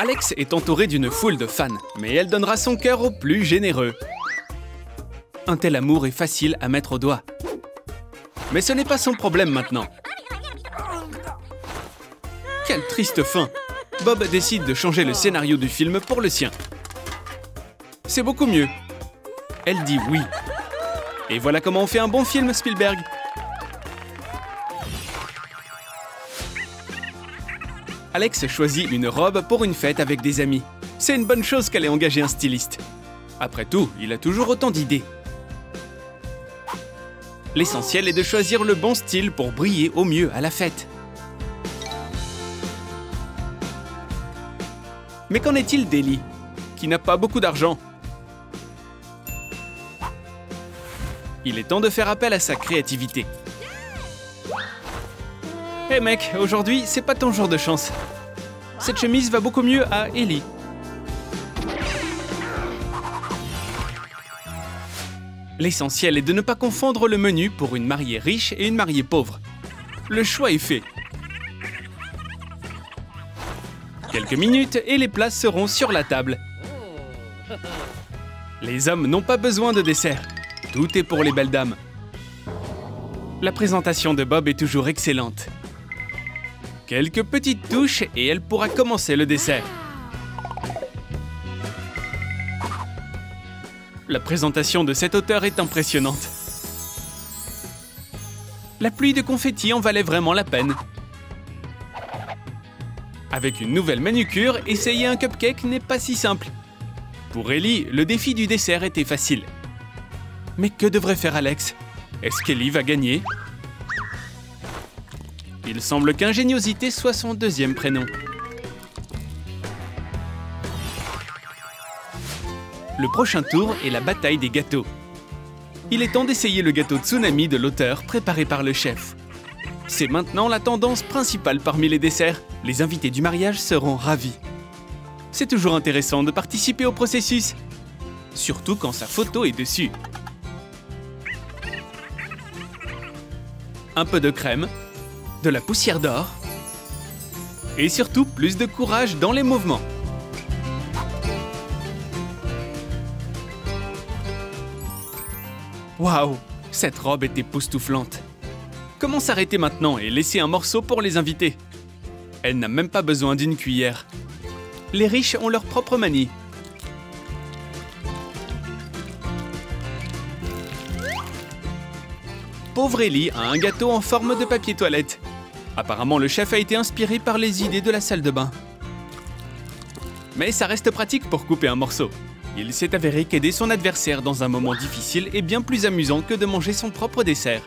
Alex est entourée d'une foule de fans, mais elle donnera son cœur au plus généreux. Un tel amour est facile à mettre au doigt. Mais ce n'est pas son problème maintenant. Quelle triste fin! Bob décide de changer le scénario du film pour le sien. C'est beaucoup mieux. Elle dit oui. Et voilà comment on fait un bon film, Spielberg. Alex choisit une robe pour une fête avec des amis. C'est une bonne chose qu'elle ait engagé un styliste. Après tout, il a toujours autant d'idées. L'essentiel est de choisir le bon style pour briller au mieux à la fête. Mais qu'en est-il d'Ellie, qui n'a pas beaucoup d'argent? Il est temps de faire appel à sa créativité. Hé mec, aujourd'hui, c'est pas ton jour de chance. Cette chemise va beaucoup mieux à Ellie. L'essentiel est de ne pas confondre le menu pour une mariée riche et une mariée pauvre. Le choix est fait. Quelques minutes et les plats seront sur la table. Les hommes n'ont pas besoin de dessert. Tout est pour les belles dames. La présentation de Bob est toujours excellente. Quelques petites touches et elle pourra commencer le dessert. La présentation de cet auteur est impressionnante. La pluie de confettis en valait vraiment la peine. Avec une nouvelle manucure, essayer un cupcake n'est pas si simple. Pour Ellie, le défi du dessert était facile. Mais que devrait faire Alex? Est-ce qu'Ellie va gagner? Il semble qu'ingéniosité soit son deuxième prénom. Le prochain tour est la bataille des gâteaux. Il est temps d'essayer le gâteau Tsunami de l'auteur préparé par le chef. C'est maintenant la tendance principale parmi les desserts. Les invités du mariage seront ravis. C'est toujours intéressant de participer au processus, surtout quand sa photo est dessus. Un peu de crème, de la poussière d'or et surtout plus de courage dans les mouvements. Waouh, cette robe est époustouflante. Comment s'arrêter maintenant et laisser un morceau pour les invités? Elle n'a même pas besoin d'une cuillère. Les riches ont leur propre manie. Pauvre Ellie a un gâteau en forme de papier toilette. Apparemment, le chef a été inspiré par les idées de la salle de bain. Mais ça reste pratique pour couper un morceau. Il s'est avéré qu'aider son adversaire dans un moment difficile est bien plus amusant que de manger son propre dessert.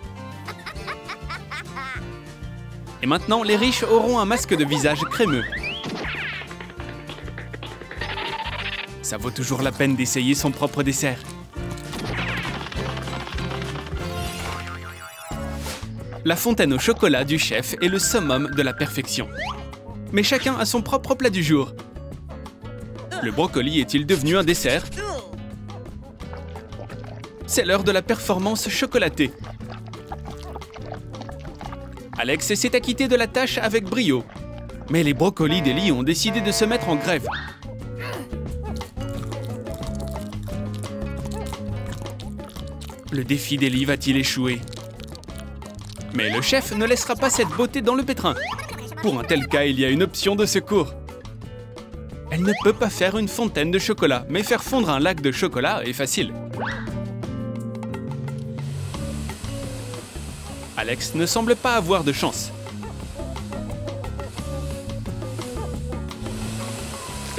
Et maintenant, les riches auront un masque de visage crémeux. Ça vaut toujours la peine d'essayer son propre dessert. La fontaine au chocolat du chef est le summum de la perfection. Mais chacun a son propre plat du jour. Le brocoli est-il devenu un dessert? C'est l'heure de la performance chocolatée. Alex s'est acquitté de la tâche avec brio. Mais les brocolis d'Ellie ont décidé de se mettre en grève. Le défi d'Ellie va-t-il échouer? Mais le chef ne laissera pas cette beauté dans le pétrin. Pour un tel cas, il y a une option de secours. Elle ne peut pas faire une fontaine de chocolat, mais faire fondre un lac de chocolat est facile. Alex ne semble pas avoir de chance.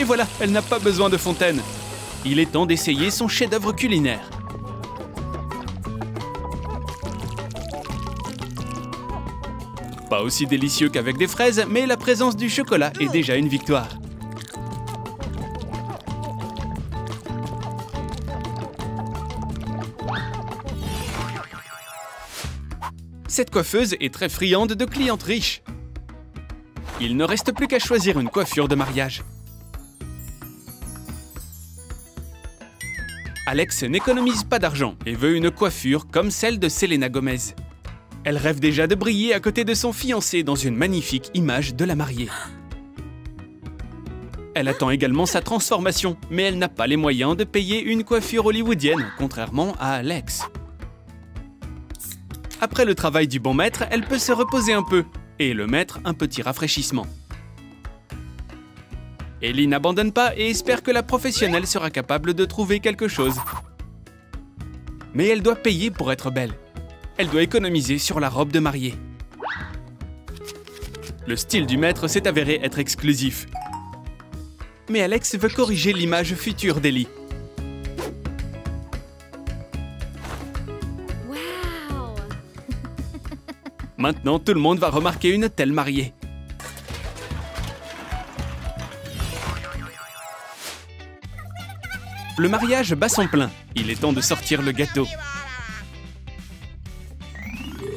Et voilà, elle n'a pas besoin de fontaine. Il est temps d'essayer son chef-d'œuvre culinaire. Pas aussi délicieux qu'avec des fraises, mais la présence du chocolat est déjà une victoire. Cette coiffeuse est très friande de clientes riches. Il ne reste plus qu'à choisir une coiffure de mariage. Alex n'économise pas d'argent et veut une coiffure comme celle de Selena Gomez. Elle rêve déjà de briller à côté de son fiancé dans une magnifique image de la mariée. Elle attend également sa transformation, mais elle n'a pas les moyens de payer une coiffure hollywoodienne, contrairement à Alex. Après le travail du bon maître, elle peut se reposer un peu, et le maître un petit rafraîchissement. Ellie n'abandonne pas et espère que la professionnelle sera capable de trouver quelque chose. Mais elle doit payer pour être belle. Elle doit économiser sur la robe de mariée. Le style du maître s'est avéré être exclusif. Mais Alex veut corriger l'image future d'Ellie. Wow. Maintenant, tout le monde va remarquer une telle mariée. Le mariage bat son plein. Il est temps de sortir le gâteau.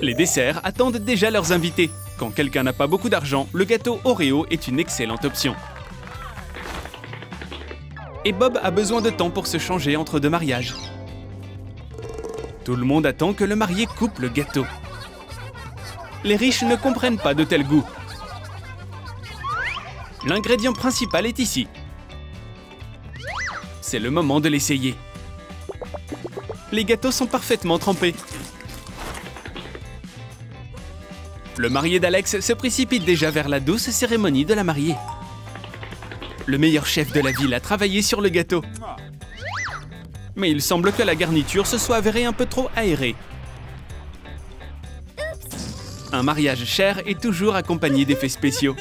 Les desserts attendent déjà leurs invités. Quand quelqu'un n'a pas beaucoup d'argent, le gâteau Oreo est une excellente option. Et Bob a besoin de temps pour se changer entre deux mariages. Tout le monde attend que le marié coupe le gâteau. Les riches ne comprennent pas de tels goûts. L'ingrédient principal est ici. C'est le moment de l'essayer. Les gâteaux sont parfaitement trempés. Le marié d'Alex se précipite déjà vers la douce cérémonie de la mariée. Le meilleur chef de la ville a travaillé sur le gâteau. Mais il semble que la garniture se soit avérée un peu trop aérée. Un mariage cher est toujours accompagné d'effets spéciaux.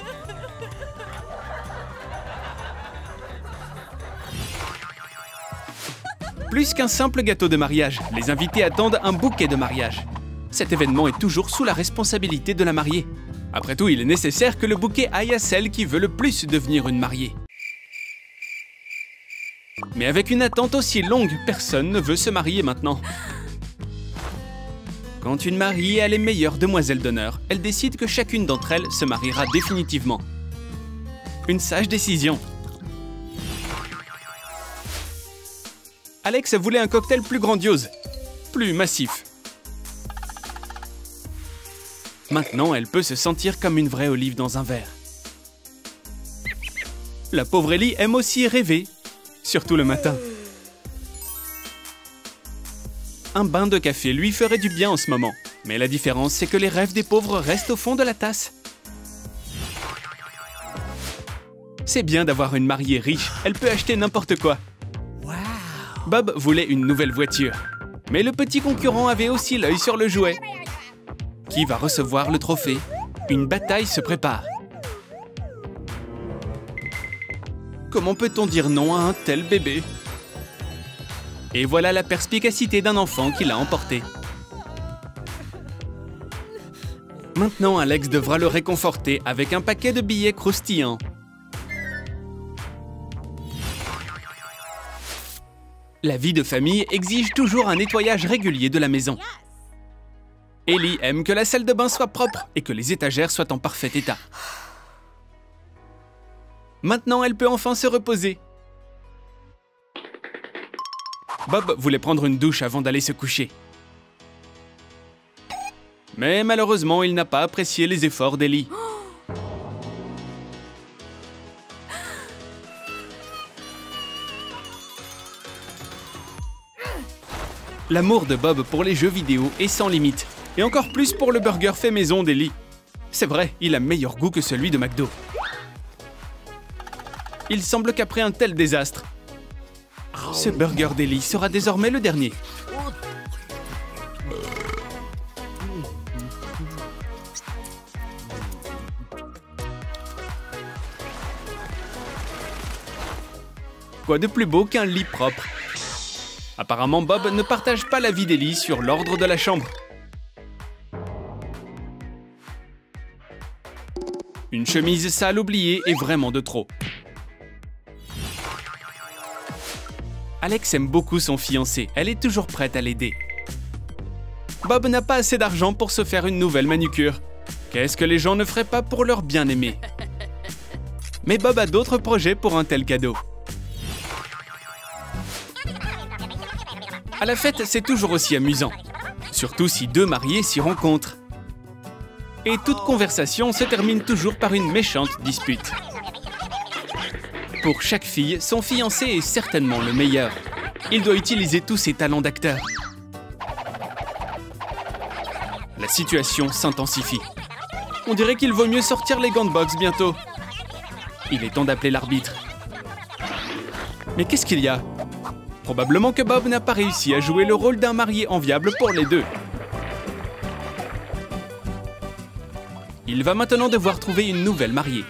Plus qu'un simple gâteau de mariage, les invités attendent un bouquet de mariage. Cet événement est toujours sous la responsabilité de la mariée. Après tout, il est nécessaire que le bouquet aille à celle qui veut le plus devenir une mariée. Mais avec une attente aussi longue, personne ne veut se marier maintenant. Quand une mariée a les meilleures demoiselles d'honneur, elle décide que chacune d'entre elles se mariera définitivement. Une sage décision. Alex voulait un cocktail plus grandiose, plus massif. Maintenant, elle peut se sentir comme une vraie olive dans un verre. La pauvre Ellie aime aussi rêver, surtout le matin. Un bain de café lui ferait du bien en ce moment. Mais la différence, c'est que les rêves des pauvres restent au fond de la tasse. C'est bien d'avoir une mariée riche, elle peut acheter n'importe quoi. Bob voulait une nouvelle voiture. Mais le petit concurrent avait aussi l'œil sur le jouet. Qui va recevoir le trophée? Une bataille se prépare. Comment peut-on dire non à un tel bébé? Et voilà la perspicacité d'un enfant qui l'a emporté. Maintenant, Alex devra le réconforter avec un paquet de billets croustillants. La vie de famille exige toujours un nettoyage régulier de la maison. Ellie aime que la salle de bain soit propre et que les étagères soient en parfait état. Maintenant, elle peut enfin se reposer. Bob voulait prendre une douche avant d'aller se coucher. Mais malheureusement, il n'a pas apprécié les efforts d'Ellie. L'amour de Bob pour les jeux vidéo est sans limite. Et encore plus pour le burger fait maison d'Ellie. C'est vrai, il a meilleur goût que celui de McDo. Il semble qu'après un tel désastre, ce burger d'Ellie sera désormais le dernier. Quoi de plus beau qu'un lit propre? Apparemment, Bob ne partage pas l'avis d'Ellie sur l'ordre de la chambre. Une chemise sale oubliée est vraiment de trop. Alex aime beaucoup son fiancé, elle est toujours prête à l'aider. Bob n'a pas assez d'argent pour se faire une nouvelle manucure. Qu'est-ce que les gens ne feraient pas pour leur bien-aimé? Mais Bob a d'autres projets pour un tel cadeau. À la fête, c'est toujours aussi amusant. Surtout si deux mariés s'y rencontrent. Et toute conversation se termine toujours par une méchante dispute. Pour chaque fille, son fiancé est certainement le meilleur. Il doit utiliser tous ses talents d'acteur. La situation s'intensifie. On dirait qu'il vaut mieux sortir les gants de boxe bientôt. Il est temps d'appeler l'arbitre. Mais qu'est-ce qu'il y a? Probablement que Bob n'a pas réussi à jouer le rôle d'un marié enviable pour les deux. Il va maintenant devoir trouver une nouvelle mariée.